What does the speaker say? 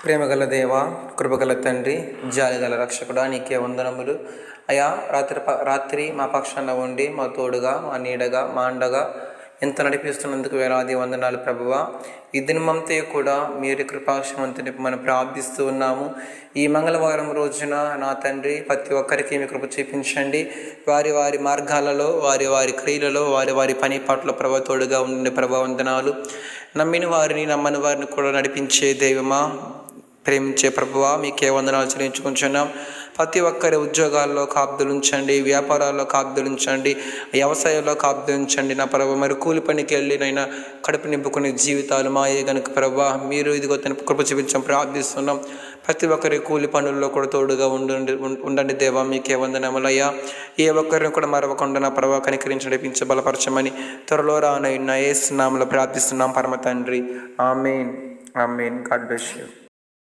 ప్రేమగల దేవ, కృపగల తండ్రి, జాలిగల రక్షకుడా, నీకే వందనములు. అయా, రాత్రి మా పక్షాన ఉండి మా తోడుగా, మా నీడగా, మా అండగా ఎంత నడిపిస్తున్నందుకు వేలాది వందనాలు ప్రభువా. ఈ దినమంతా కూడా మీరు కృపాక్షమంతుని మనం ప్రార్థిస్తూ ఉన్నాము. ఈ మంగళవారం రోజున నా తండ్రి ప్రతి ఒక్కరికి మీ కృప చూపించండి. వారి వారి మార్గాలలో, వారి వారి క్రియలలో, వారి వారి పని పాటల ప్రభు తోడుగా ఉండే ప్రభు వందనాలు. నమ్మిన వారిని, నమ్మని వారిని కూడా నడిపించే దైవమా, ప్రేమించే ప్రభువా, మీకే వందనాలు చెల్లించుకుంటున్నాం. ప్రతి ఒక్కరి ఉద్యోగాల్లో కాపుదలుంచండి, వ్యాపారాల్లో కాపుదలుంచండి, వ్యవసాయంలో కాపుదలుంచండి నా ప్రభు. మరి కూలి పనికి వెళ్ళి నైనా కడుపు నింపుకునే జీవితాలు మాయే గనుక ప్రభా, మీరు ఇదిగో తన కృప చూపించడం ప్రార్థిస్తున్నాం. ప్రతి ఒక్కరి కూలి పనుల్లో కూడా తోడుగా ఉండండి దేవా, మీకే వందనములయ్యా. ఏ ఒక్కరిని కూడా మరవకుండా నా ప్రభా కనికరించి నడిపించి బలపరచమని త్వరలో రానైనా యేసు నామములో ప్రార్థిస్తున్నాం పరమ తండ్రి. Amen. Amen. God bless you.